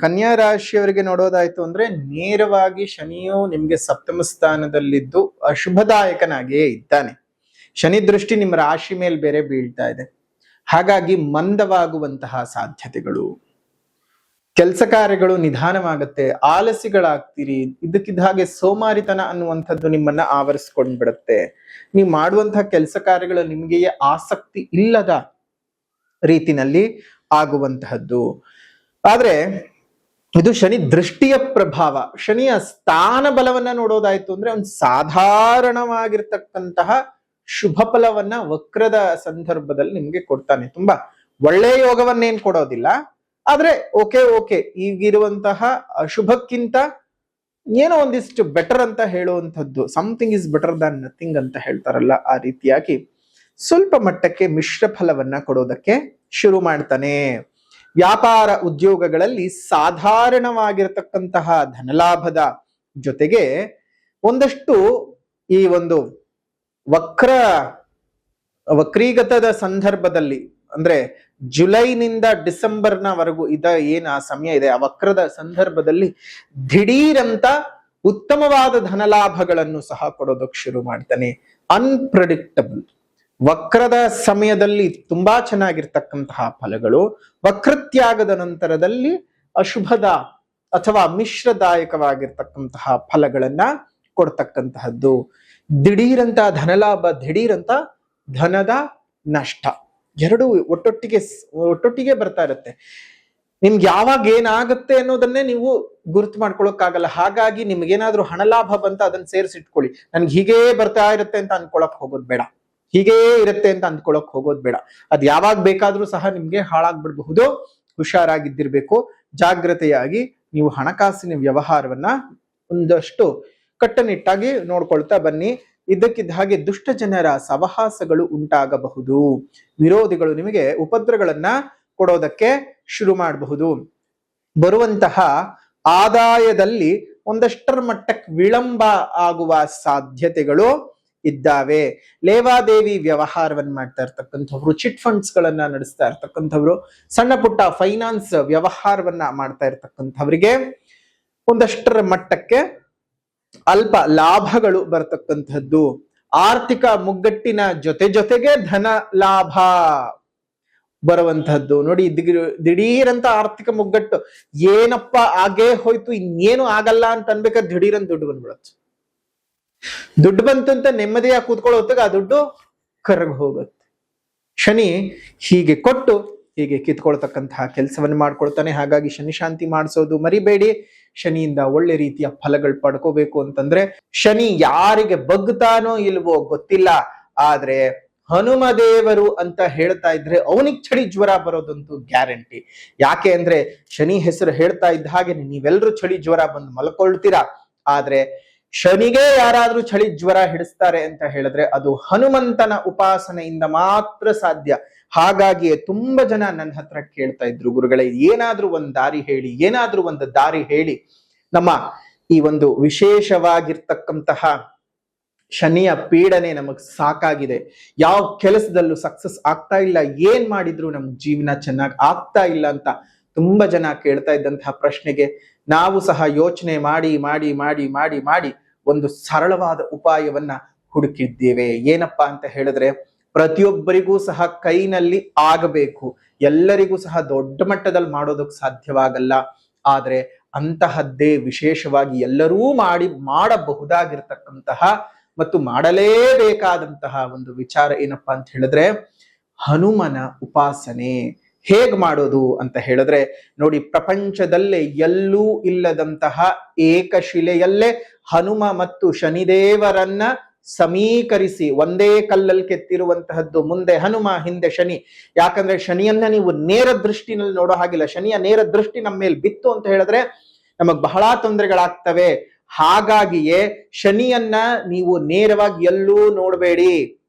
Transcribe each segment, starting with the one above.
ಕನ್ಯಾ ರಾಶಿಯವರಿಗೆ ನೋಡೋದಾಯ್ತು ಅಂದ್ರೆ ನೇರವಾಗಿ ಶನಿಯು ನಿಮ್ಗೆ ಸಪ್ತಮ ಸ್ಥಾನದಲ್ಲಿದ್ದು ಅಶುಭದಾಯಕನಾಗಿಯೇ ಇದ್ದಾನೆ. ಶನಿ ದೃಷ್ಟಿ ನಿಮ್ಮ ರಾಶಿ ಮೇಲೆ ಬೇರೆ ಬೀಳ್ತಾ ಇದೆ. ಹಾಗಾಗಿ ಮಂದವಾಗುವಂತಹ ಸಾಧ್ಯತೆಗಳು, ಕೆಲಸ ಕಾರ್ಯಗಳು ನಿಧಾನವಾಗುತ್ತೆ, ಆಲಸಿಗಳಾಗ್ತೀರಿ. ಇದಕ್ಕಿದ್ದ ಹಾಗೆ ಸೋಮಾರಿತನ ಅನ್ನುವಂಥದ್ದು ನಿಮ್ಮನ್ನ ಆವರಿಸ್ಕೊಂಡ್ಬಿಡುತ್ತೆ. ನೀವು ಮಾಡುವಂತಹ ಕೆಲಸ ಕಾರ್ಯಗಳು ನಿಮಗೆ ಆಸಕ್ತಿ ಇಲ್ಲದ ರೀತಿನಲ್ಲಿ ಆಗುವಂತಹದ್ದು. ಆದ್ರೆ ಇದು ಶನಿ ದೃಷ್ಟಿಯ ಪ್ರಭಾವ. ಶನಿಯ ಸ್ಥಾನ ಬಲವನ್ನ ನೋಡೋದಾಯ್ತು ಅಂದ್ರೆ ಒಂದು ಸಾಧಾರಣವಾಗಿರ್ತಕ್ಕಂತಹ ಶುಭ ಫಲವನ್ನ ವಕ್ರದ ಸಂದರ್ಭದಲ್ಲಿ ನಿಮ್ಗೆ ಕೊಡ್ತಾನೆ. ತುಂಬಾ ಒಳ್ಳೆಯ ಯೋಗವನ್ನೇನ್ ಕೊಡೋದಿಲ್ಲ, ಆದ್ರೆ ಓಕೆ ಈಗಿರುವಂತಹ ಅಶುಭಕ್ಕಿಂತ ಏನೋ ಒಂದಿಷ್ಟು ಬೆಟರ್ ಅಂತ ಹೇಳುವಂಥದ್ದು, something is better than nothing ಅಂತ ಹೇಳ್ತಾರಲ್ಲ, ಆ ರೀತಿಯಾಗಿ ಸ್ವಲ್ಪ ಮಟ್ಟಕ್ಕೆ ಮಿಶ್ರ ಫಲವನ್ನ ಕೊಡೋದಕ್ಕೆ ಶುರು ಮಾಡ್ತಾನೆ. ವ್ಯಾಪಾರ ಉದ್ಯೋಗಗಳಲ್ಲಿ ಸಾಧಾರಣವಾಗಿರತಕ್ಕಂತಹ ಧನಲಾಭದ ಜೊತೆಗೆ ಒಂದಷ್ಟು ಈ ಒಂದು ವಕ್ರೀಗತದ ಸಂದರ್ಭದಲ್ಲಿ, ಅಂದ್ರೆ ಜುಲೈನಿಂದ ಡಿಸೆಂಬರ್ನವರೆಗೂ ಏನ್ ಆ ಸಮಯ ಇದೆ, ಆ ವಕ್ರದ ಸಂದರ್ಭದಲ್ಲಿ ದಿಢೀರಂತ ಉತ್ತಮವಾದ ಧನಲಾಭಗಳನ್ನು ಸಹ ಕೊಡೋದಕ್ಕೆ ಶುರು ಮಾಡ್ತಾನೆ. ಅನ್ಪ್ರೆಡಿಕ್ಟಬಲ್. ವಕ್ರದ ಸಮಯದಲ್ಲಿ ತುಂಬಾ ಚೆನ್ನಾಗಿರ್ತಕ್ಕಂತಹ ಫಲಗಳು, ವಕ್ರತ್ಯಾಗದ ನಂತರದಲ್ಲಿ ಅಶುಭದ ಅಥವಾ ಮಿಶ್ರದಾಯಕವಾಗಿರ್ತಕ್ಕಂತಹ ಫಲಗಳನ್ನ ಕೊಡ್ತಕ್ಕಂತಹದ್ದು. ದಿಢೀರಂತ ಧನಲಾಭ, ದಿಢೀರಂತ ಧನದ ನಷ್ಟ, ಎರಡು ಒಟ್ಟೊಟ್ಟಿಗೆ ಬರ್ತಾ ಇರುತ್ತೆ. ನಿಮ್ಗೆ ಯಾವಾಗ ಏನಾಗುತ್ತೆ ಅನ್ನೋದನ್ನೇ ನೀವು ಗುರುತು ಮಾಡ್ಕೊಳಕ್ಕಾಗಲ್ಲ. ಹಾಗಾಗಿ ನಿಮ್ಗೇನಾದ್ರೂ ಹಣ ಲಾಭ ಬಂತ ಅದನ್ನ ಸೇರಿಸಿಟ್ಕೊಳ್ಳಿ. ನನ್ಗೆ ಹೀಗೇ ಬರ್ತಾ ಇರುತ್ತೆ ಅಂತ ಅನ್ಕೊಳಕ್ ಹೋಗೋದ್ ಬೇಡ, ಹೀಗೇ ಇರುತ್ತೆ ಅಂತ ಅಂದ್ಕೊಳಕ್ ಹೋಗೋದ್ ಬೇಡ. ಅದ್ ಯಾವಾಗ ಬೇಕಾದ್ರೂ ಸಹ ನಿಮ್ಗೆ ಹಾಳಾಗ್ಬಿಡ್ಬಹುದು. ಹುಷಾರಾಗಿದ್ದಿರ್ಬೇಕು. ಜಾಗ್ರತೆಯಾಗಿ ನೀವು ಹಣಕಾಸಿನ ವ್ಯವಹಾರವನ್ನ ಒಂದಷ್ಟು ಕಟ್ಟುನಿಟ್ಟಾಗಿ ನೋಡ್ಕೊಳ್ತಾ ಬನ್ನಿ. ಇದ್ದಕ್ಕಿದ್ದ ಹಾಗೆ ದುಷ್ಟ ಜನರ ಸವಹಾಸಗಳು ಉಂಟಾಗಬಹುದು. ವಿರೋಧಿಗಳು ನಿಮಗೆ ಉಪದ್ರಗಳನ್ನ ಕೊಡೋದಕ್ಕೆ ಶುರು ಮಾಡಬಹುದು. ಬರುವಂತಹ ಆದಾಯದಲ್ಲಿ ಒಂದಷ್ಟರ ಮಟ್ಟಕ್ಕೆ ವಿಳಂಬ ಆಗುವ ಸಾಧ್ಯತೆಗಳು ಇದ್ದಾವೆ. ಲೇವಾದೇವಿ ವ್ಯವಹಾರವನ್ನ ಮಾಡ್ತಾ ಇರ್ತಕ್ಕಂಥವ್ರು, ಚಿಟ್ ಫಂಡ್ಸ್ ಗಳನ್ನ ನಡೆಸ್ತಾ ಇರ್ತಕ್ಕಂಥವ್ರು, ಸಣ್ಣ ಪುಟ್ಟ ಫೈನಾನ್ಸ್ ವ್ಯವಹಾರವನ್ನ ಮಾಡ್ತಾ ಇರ್ತಕ್ಕಂಥವ್ರಿಗೆ ಒಂದಷ್ಟರ ಮಟ್ಟಕ್ಕೆ ಅಲ್ಪ ಲಾಭಗಳು ಬರ್ತಕ್ಕಂಥದ್ದು. ಆರ್ಥಿಕ ಮುಗ್ಗಟ್ಟಿನ ಜೊತೆಗೆ ಧನ ಲಾಭ ಬರುವಂತಹದ್ದು. ನೋಡಿ, ದಿಢೀರಂತ ಆರ್ಥಿಕ ಮುಗ್ಗಟ್ಟು, ಏನಪ್ಪ ಆಗೇ ಹೋಯ್ತು, ಇನ್ನೇನು ಆಗಲ್ಲ ಅಂತ ಅನ್ಬೇಕಾದ್ರೆ ದಿಢೀರಂತ ದುಡ್ಡು ಬಂದ್ಬಿಡತ್ತೆ. ದುಡ್ಡು ಬಂತು ಅಂತ ನೆಮ್ಮದಿಯಾಗಿ ಕೂತ್ಕೊಳ್ಳೋ ಹೊತ್ತಿಗೆ ಆ ದುಡ್ಡು ಕರಗ್ ಹೋಗುತ್ತೆ. ಶನಿ ಹೀಗೆ ಕೊಟ್ಟು ಹೀಗೆ ಕಿತ್ಕೊಳ್ತಕ್ಕಂತಹ ಕೆಲಸವನ್ನು ಮಾಡ್ಕೊಳ್ತಾನೆ. ಹಾಗಾಗಿ ಶನಿ ಶಾಂತಿ ಮಾಡಿಸೋದು ಮರಿಬೇಡಿ. ಶನಿಯಿಂದ ಒಳ್ಳೆ ರೀತಿಯ ಫಲಗಳು ಪಡ್ಕೋಬೇಕು ಅಂತಂದ್ರೆ, ಶನಿ ಯಾರಿಗೆ ಬಗ್ತಾನೋ ಇಲ್ವೋ ಗೊತ್ತಿಲ್ಲ, ಆದ್ರೆ ಹನುಮ ದೇವರು ಅಂತ ಹೇಳ್ತಾ ಇದ್ರೆ ಅವನಿಗೆ ಚಳಿ ಜ್ವರ ಬರೋದಂತೂ ಗ್ಯಾರಂಟಿ. ಯಾಕೆ ಅಂದ್ರೆ ಶನಿ ಹೆಸರು ಹೇಳ್ತಾ ಇದ್ದ ಹಾಗೆ ನೀವೆಲ್ಲರೂ ಚಳಿ ಜ್ವರ ಬಂದು ಮಲ್ಕೊಳ್ತೀರಾ. ಆದ್ರೆ ಶನಿಗೆ ಯಾರಾದ್ರೂ ಚಳಿ ಜ್ವರ ಹಿಡಿಸ್ತಾರೆ ಅಂತ ಹೇಳಿದ್ರೆ ಅದು ಹನುಮಂತನ ಉಪಾಸನೆಯಿಂದ ಮಾತ್ರ ಸಾಧ್ಯ. ಹಾಗಾಗಿಯೇ ತುಂಬಾ ಜನ ನನ್ನ ಹತ್ರ ಕೇಳ್ತಾ ಇದ್ರು, ಗುರುಗಳೇ ಏನಾದ್ರೂ ಒಂದು ದಾರಿ ಹೇಳಿ, ನಮ್ಮ ಈ ಒಂದು ವಿಶೇಷವಾಗಿರ್ತಕ್ಕಂತಹ ಶನಿಯ ಪೀಡನೆ ನಮಗ್ ಸಾಕಾಗಿದೆ, ಯಾವ ಕೆಲಸದಲ್ಲೂ ಸಕ್ಸಸ್ ಆಗ್ತಾ ಇಲ್ಲ, ಏನ್ ಮಾಡಿದ್ರು ನಮ್ ಜೀವನ ಚೆನ್ನಾಗಿ ಆಗ್ತಾ ಇಲ್ಲ ಅಂತ ತುಂಬಾ ಜನ ಕೇಳ್ತಾ ಇದ್ದಂತಹ ಪ್ರಶ್ನೆಗೆ ನಾವು ಸಹ ಯೋಚನೆ ಮಾಡಿ ಮಾಡಿ ಮಾಡಿ ಮಾಡಿ ಮಾಡಿ ಒಂದು ಸರಳವಾದ ಉಪಾಯವನ್ನ ಹುಡುಕಿದ್ದೇವೆ. ಏನಪ್ಪಾ ಅಂತ ಹೇಳಿದ್ರೆ, ಪ್ರತಿಯೊಬ್ಬರಿಗೂ ಸಹ ಕೈನಲ್ಲಿ ಆಗಬೇಕು. ಎಲ್ಲರಿಗೂ ಸಹ ದೊಡ್ಡ ಮಟ್ಟದಲ್ಲಿ ಮಾಡೋದಕ್ಕೆ ಸಾಧ್ಯವಾಗಲ್ಲ. ಆದ್ರೆ ಅಂತಹದ್ದೇ ವಿಶೇಷವಾಗಿ ಎಲ್ಲರೂ ಮಾಡಬಹುದಾಗಿರ್ತಕ್ಕಂತಹ ಮತ್ತು ಮಾಡಲೇಬೇಕಾದಂತಹ ಒಂದು ವಿಚಾರ ಏನಪ್ಪಾ ಅಂತ ಹೇಳಿದ್ರೆ, ಹನುಮನ ಉಪಾಸನೆ. ಹೇಗ್ ಮಾಡೋದು ಅಂತ ಹೇಳಿದ್ರೆ, ನೋಡಿ, ಪ್ರಪಂಚದಲ್ಲೇ ಎಲ್ಲೂ ಇಲ್ಲದಂತಹ ಏಕಶಿಲೆಯಲ್ಲೇ ಹನುಮ ಮತ್ತು ಶನಿದೇವರನ್ನ ಸಮೀಕರಿಸಿ ಒಂದೇ ಕಲ್ಲಲ್ಲಿ ಕೆತ್ತಿರುವಂತಹದ್ದು. ಮುಂದೆ ಹನುಮ, ಹಿಂದೆ ಶನಿ. ಯಾಕಂದ್ರೆ ಶನಿಯನ್ನ ನೀವು ನೇರ ದೃಷ್ಟಿನಲ್ಲಿ ನೋಡೋ ಹಾಗಿಲ್ಲ. ಶನಿಯ ನೇರ ದೃಷ್ಟಿ ನಮ್ಮ ಮೇಲೆ ಬಿತ್ತು ಅಂತ ಹೇಳಿದ್ರೆ ನಮಗ್ ಬಹಳ ತೊಂದರೆಗಳಾಗ್ತವೆ. ಹಾಗಾಗಿಯೇ ಶನಿಯನ್ನ ನೀವು ನೇರವಾಗಿ ಎಲ್ಲೂ ನೋಡಬೇಡಿ.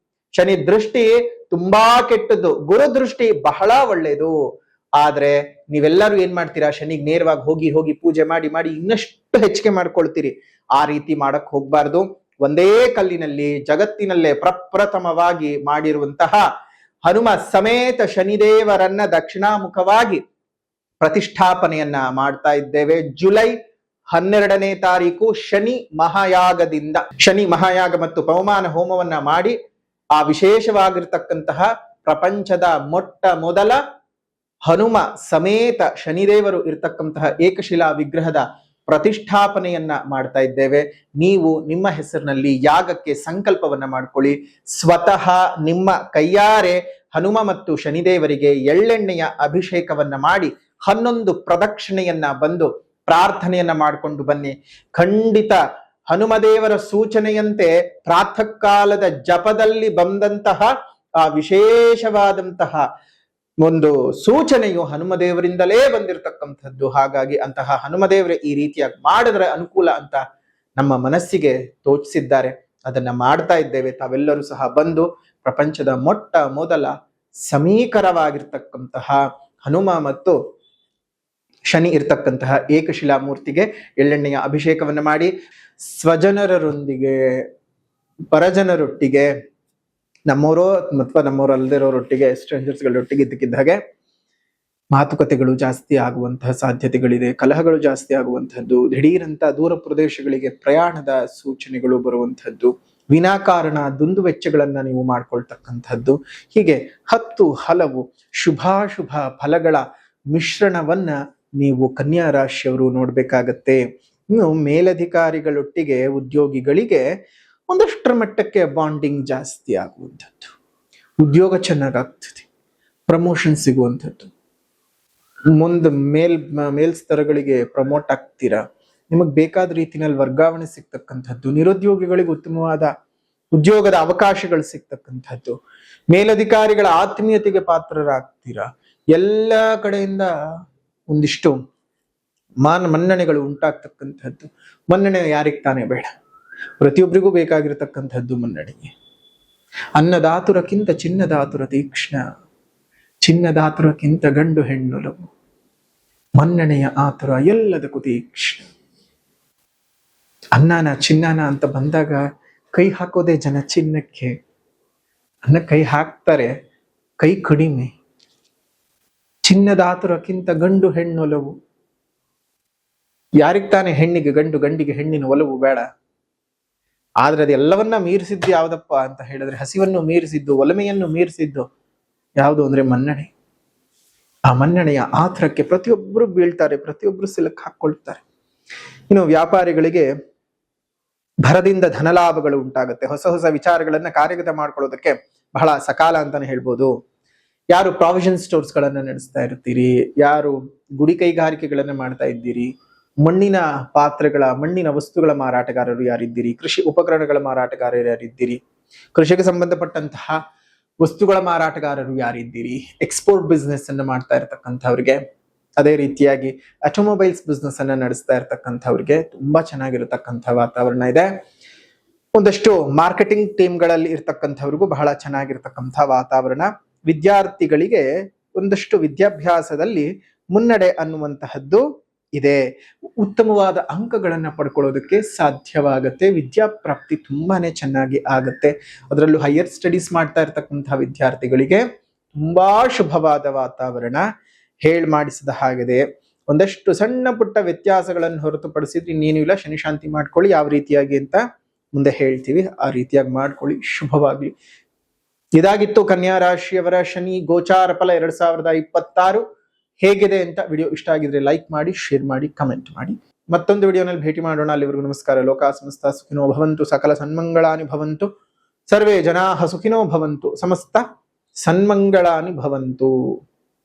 ಶನಿ ದೃಷ್ಟಿ ತುಂಬಾ ಕೆಟ್ಟದ್ದು, ಗುರು ದೃಷ್ಟಿ ಬಹಳ ಒಳ್ಳೇದು. ಆದ್ರೆ ನೀವೆಲ್ಲರೂ ಏನ್ ಮಾಡ್ತೀರಾ, ಶನಿಗೆ ನೇರವಾಗಿ ಹೋಗಿ ಪೂಜೆ ಮಾಡಿ ಮಾಡಿ ಇನ್ನಷ್ಟು ಹೆಚ್ಚಿಗೆ ಮಾಡ್ಕೊಳ್ತೀರಿ. ಆ ರೀತಿ ಮಾಡಕ್ ಹೋಗ್ಬಾರ್ದು. ಒಂದೇ ಕಲ್ಲಿನಲ್ಲಿ ಜಗತ್ತಿನಲ್ಲೇ ಪ್ರಪ್ರಥಮವಾಗಿ ಮಾಡಿರುವಂತಹ ಹನುಮ ಸಮೇತ ಶನಿದೇವರನ್ನ ದಕ್ಷಿಣಾಮುಖವಾಗಿ ಪ್ರತಿಷ್ಠಾಪನೆಯನ್ನ ಮಾಡ್ತಾ ಇದ್ದೇವೆ. ಜುಲೈ 12ನೇ ತಾರೀಕು ಶನಿ ಮಹಾಯಾಗದಿಂದ, ಶನಿ ಮಹಾಯಾಗ ಮತ್ತು ಪವಮಾನ ಹೋಮವನ್ನ ಮಾಡಿ ಆ ವಿಶೇಷವಾಗಿರ್ತಕ್ಕಂತಹ ಪ್ರಪಂಚದ ಮೊಟ್ಟ ಮೊದಲ ಹನುಮ ಸಮೇತ ಶನಿದೇವರು ಇರ್ತಕ್ಕಂತಹ ಏಕಶಿಲಾ ವಿಗ್ರಹದ ಪ್ರತಿಷ್ಠಾಪನೆಯನ್ನ ಮಾಡ್ತಾ ಇದ್ದೇವೆ. ನೀವು ನಿಮ್ಮ ಹೆಸರಿನಲ್ಲಿ ಯಾಗಕ್ಕೆ ಸಂಕಲ್ಪವನ್ನ ಮಾಡ್ಕೊಳ್ಳಿ. ಸ್ವತಃ ನಿಮ್ಮ ಕೈಯಾರೆ ಹನುಮ ಮತ್ತು ಶನಿದೇವರಿಗೆ ಎಳ್ಳೆಣ್ಣೆಯ ಅಭಿಷೇಕವನ್ನ ಮಾಡಿ 11 ಪ್ರದಕ್ಷಿಣೆಯನ್ನ ಬಂದು ಪ್ರಾರ್ಥನೆಯನ್ನ ಮಾಡಿಕೊಂಡು ಬನ್ನಿ. ಖಂಡಿತ ಹನುಮದೇವರ ಸೂಚನೆಯಂತೆ ಪ್ರಾತಃ ಕಾಲದ ಜಪದಲ್ಲಿ ಬಂದಂತಹ ಆ ವಿಶೇಷವಾದಂತಹ ಒಂದು ಸೂಚನೆಯು ಹನುಮದೇವರಿಂದಲೇ ಬಂದಿರತಕ್ಕಂಥದ್ದು. ಹಾಗಾಗಿ ಅಂತಹ ಹನುಮದೇವರೇ ಈ ರೀತಿಯಾಗಿ ಮಾಡಿದ್ರೆ ಅನುಕೂಲ ಅಂತ ನಮ್ಮ ಮನಸ್ಸಿಗೆ ತೋಚಿಸಿದ್ದಾರೆ. ಅದನ್ನ ಮಾಡ್ತಾ ಇದ್ದೇವೆ. ತಾವೆಲ್ಲರೂ ಸಹ ಬಂದು ಪ್ರಪಂಚದ ಮೊಟ್ಟ ಮೊದಲ ಸಮೀಕರವಾಗಿರ್ತಕ್ಕಂತಹ ಹನುಮ ಮತ್ತು ಶನಿ ಇರ್ತಕ್ಕಂತಹ ಏಕಶಿಲಾ ಮೂರ್ತಿಗೆ ಎಳ್ಳೆಣ್ಣೆಯ ಅಭಿಷೇಕವನ್ನು ಮಾಡಿ ಸ್ವಜನರೊಂದಿಗೆ, ಪರಜನರೊಟ್ಟಿಗೆ, ನಮ್ಮವರೋ ಅಥವಾ ನಮ್ಮವರು ಅಲ್ಲದಿರೋರೊಟ್ಟಿಗೆ, ಸ್ಟ್ರೇಂಜರ್ಸ್ಗಳೊಟ್ಟಿಗೆ ಇದ್ದಕ್ಕಿದ್ದ ಹಾಗೆ ಮಾತುಕತೆಗಳು ಜಾಸ್ತಿ ಆಗುವಂತಹ ಸಾಧ್ಯತೆಗಳಿದೆ. ಕಲಹಗಳು ಜಾಸ್ತಿ ಆಗುವಂಥದ್ದು, ದಿಢೀರಂತ ದೂರ ಪ್ರದೇಶಗಳಿಗೆ ಪ್ರಯಾಣದ ಸೂಚನೆಗಳು ಬರುವಂಥದ್ದು, ವಿನಾಕಾರಣ ದುಂದುವೆಚ್ಚಗಳನ್ನ ನೀವು ಮಾಡ್ಕೊಳ್ತಕ್ಕಂಥದ್ದು, ಹೀಗೆ 10 ಹಲವು ಶುಭಾಶುಭ ಫಲಗಳ ಮಿಶ್ರಣವನ್ನ ನೀವು ಕನ್ಯಾ ರಾಶಿಯವರು ನೋಡ್ಬೇಕಾಗತ್ತೆ. ಇನ್ನು ಮೇಲಧಿಕಾರಿಗಳೊಟ್ಟಿಗೆ ಉದ್ಯೋಗಿಗಳಿಗೆ ಒಂದಷ್ಟರ ಮಟ್ಟಕ್ಕೆ ಬಾಂಡಿಂಗ್ ಜಾಸ್ತಿ ಆಗುವಂಥದ್ದು, ಉದ್ಯೋಗ ಚೆನ್ನಾಗಾಗ್ತದೆ, ಪ್ರಮೋಷನ್ ಸಿಗುವಂಥದ್ದು, ಮುಂದೆ ಮೇಲ್ಸ್ತರಗಳಿಗೆ ಪ್ರಮೋಟ್ ಆಗ್ತೀರಾ, ನಿಮಗೆ ಬೇಕಾದ ರೀತಿಯಲ್ಲಿ ವರ್ಗಾವಣೆ ಸಿಗ್ತಕ್ಕಂಥದ್ದು, ನಿರುದ್ಯೋಗಿಗಳಿಗೆ ಉತ್ತಮವಾದ ಉದ್ಯೋಗದ ಅವಕಾಶಗಳು ಸಿಗ್ತಕ್ಕಂಥದ್ದು, ಮೇಲಧಿಕಾರಿಗಳ ಆತ್ಮೀಯತೆಗೆ ಪಾತ್ರರಾಗ್ತೀರಾ. ಎಲ್ಲ ಕಡೆಯಿಂದ ಒಂದಿಷ್ಟು ಮನ್ನಣೆಗಳು ಉಂಟಾಗ್ತಕ್ಕಂಥದ್ದು. ಮನ್ನಣೆ ಯಾರಿಗೆ ತಾನೇ ಬೇಡ, ಪ್ರತಿಯೊಬ್ಬರಿಗೂ ಬೇಕಾಗಿರತಕ್ಕಂಥದ್ದು ಮನ್ನಣೆಗೆ. ಅನ್ನದಾತುರಕ್ಕಿಂತ ಚಿನ್ನದಾತುರ ತೀಕ್ಷ್ಣ, ಚಿನ್ನದಾತುರಕ್ಕಿಂತ ಗಂಡು ಹೆಣ್ಣುಲವು, ಮನ್ನಣೆಯ ಆತುರ ಎಲ್ಲದಕ್ಕೂ ತೀಕ್ಷ್ಣ. ಅನ್ನನ ಚಿನ್ನನ ಅಂತ ಬಂದಾಗ ಕೈ ಹಾಕೋದೇ ಜನ ಚಿನ್ನಕ್ಕೆ. ಅನ್ನ ಕೈ ಹಾಕ್ತಾರೆ, ಕೈ ಕಡಿಮೆ. ಚಿನ್ನದಾತುರಕ್ಕಿಂತ ಗಂಡು ಹೆಣ್ಣೊಲವು. ಯಾರಿಗ್ ತಾನೇ ಹೆಣ್ಣಿಗೆ ಗಂಡು, ಗಂಡಿಗೆ ಹೆಣ್ಣಿನ ಒಲವು ಬೇಡ. ಆದ್ರೆ ಅದೆಲ್ಲವನ್ನ ಮೀರಿಸಿದ್ದು ಯಾವ್ದಪ್ಪ ಅಂತ ಹೇಳಿದ್ರೆ, ಹಸಿವನ್ನು ಮೀರಿಸಿದ್ದು, ಒಲಮೆಯನ್ನು ಮೀರಿಸಿದ್ದು ಯಾವುದು ಅಂದ್ರೆ ಮನ್ನಣೆ. ಆ ಮನ್ನಣೆಯ ಆತರಕ್ಕೆ ಪ್ರತಿಯೊಬ್ಬರು ಬೀಳ್ತಾರೆ, ಪ್ರತಿಯೊಬ್ಬರು ಸಿಲಕ್ ಹಾಕೊಳ್ತಾರೆ. ಇನ್ನು ವ್ಯಾಪಾರಿಗಳಿಗೆ ಭರದಿಂದ ಧನಲಾಭಗಳು ಉಂಟಾಗುತ್ತೆ. ಹೊಸ ಹೊಸ ವಿಚಾರಗಳನ್ನ ಕಾರ್ಯಗತ ಮಾಡ್ಕೊಳ್ಳೋದಕ್ಕೆ ಬಹಳ ಸಕಾಲ ಅಂತಾನೆ ಹೇಳ್ಬೋದು. ಯಾರು ಪ್ರಾವಿಷನ್ ಸ್ಟೋರ್ಸ್ ಗಳನ್ನ ನಡೆಸ್ತಾ ಇರ್ತೀರಿ, ಯಾರು ಗುಡಿ ಕೈಗಾರಿಕೆಗಳನ್ನ ಮಾಡ್ತಾ ಇದ್ದೀರಿ, ಮಣ್ಣಿನ ಪಾತ್ರೆಗಳ, ಮಣ್ಣಿನ ವಸ್ತುಗಳ ಮಾರಾಟಗಾರರು ಯಾರಿದ್ದೀರಿ, ಕೃಷಿ ಉಪಕರಣಗಳ ಮಾರಾಟಗಾರರು ಯಾರಿದ್ದೀರಿ, ಕೃಷಿಗೆ ಸಂಬಂಧಪಟ್ಟಂತಹ ವಸ್ತುಗಳ ಮಾರಾಟಗಾರರು ಯಾರಿದ್ದೀರಿ, ಎಕ್ಸ್ಪೋರ್ಟ್ ಬಿಸ್ನೆಸ್ ಅನ್ನ ಮಾಡ್ತಾ ಇರತಕ್ಕಂಥವ್ರಿಗೆ, ಅದೇ ರೀತಿಯಾಗಿ ಆಟೋಮೊಬೈಲ್ಸ್ ಬಿಸ್ನೆಸ್ ಅನ್ನ ನಡೆಸ್ತಾ ಇರತಕ್ಕಂಥವ್ರಿಗೆ ತುಂಬಾ ಚೆನ್ನಾಗಿರತಕ್ಕಂಥ ವಾತಾವರಣ ಇದೆ. ಒಂದಷ್ಟು ಮಾರ್ಕೆಟಿಂಗ್ ಟೀಮ್ಗಳಲ್ಲಿ ಇರ್ತಕ್ಕಂಥವ್ರಿಗೂ ಬಹಳ ಚೆನ್ನಾಗಿರ್ತಕ್ಕಂಥ ವಾತಾವರಣ. ವಿದ್ಯಾರ್ಥಿಗಳಿಗೆ ಒಂದಷ್ಟು ವಿದ್ಯಾಭ್ಯಾಸದಲ್ಲಿ ಮುನ್ನಡೆ ಅನ್ನುವಂತಹದ್ದು ಇದೆ. ಉತ್ತಮವಾದ ಅಂಕಗಳನ್ನ ಪಡ್ಕೊಳ್ಳೋದಕ್ಕೆ ಸಾಧ್ಯವಾಗತ್ತೆ. ವಿದ್ಯಾಪ್ರಾಪ್ತಿ ತುಂಬಾನೇ ಚೆನ್ನಾಗಿ ಆಗತ್ತೆ. ಅದರಲ್ಲೂ ಹೈಯರ್ ಸ್ಟಡೀಸ್ ಮಾಡ್ತಾ ಇರ್ತಕ್ಕಂತಹ ವಿದ್ಯಾರ್ಥಿಗಳಿಗೆ ತುಂಬಾ ಶುಭವಾದ ವಾತಾವರಣ ಮಾಡಿಸಿದ ಹಾಗಿದೆ. ಒಂದಷ್ಟು ಸಣ್ಣ ಪುಟ್ಟ ವ್ಯತ್ಯಾಸಗಳನ್ನು ಹೊರತುಪಡಿಸಿದ್ರೆ ಇನ್ನೇನು ಇಲ್ಲ. ಶನಿ ಶಾಂತಿ ಮಾಡ್ಕೊಳ್ಳಿ. ಯಾವ ರೀತಿಯಾಗಿ ಅಂತ ಮುಂದೆ ಹೇಳ್ತೀವಿ, ಆ ರೀತಿಯಾಗಿ ಮಾಡ್ಕೊಳ್ಳಿ. ಶುಭವಾಗ್ಲಿ. ಇದಾಗಿತ್ತು ಕನ್ಯಾ ರಾಶಿಯವರ ಶನಿ ಗೋಚಾರ ಫಲ 2026 ಹೇಗಿದೆ ಅಂತ. ವಿಡಿಯೋ ಇಷ್ಟ ಆಗಿದ್ರೆ ಲೈಕ್ ಮಾಡಿ, ಶೇರ್ ಮಾಡಿ, ಕಮೆಂಟ್ ಮಾಡಿ. ಮತ್ತೊಂದು ವಿಡಿಯೋನಲ್ಲಿ ಭೇಟಿ ಮಾಡೋಣ. ಅಲ್ಲಿವರೆಗೂ ನಮಸ್ಕಾರ. ಲೋಕ ಸಮಸ್ತ ಸುಖಿನೋ ಭವಂತು, ಸಕಲ ಸನ್ಮಂಗಳಾನಿ ಭವಂತು, ಸರ್ವೇ ಜನಾಃ ಸುಖಿನೋ ಭವಂತು, ಸಮಸ್ತ ಸನ್ಮಂಗಳಾನಿ ಭವಂತು.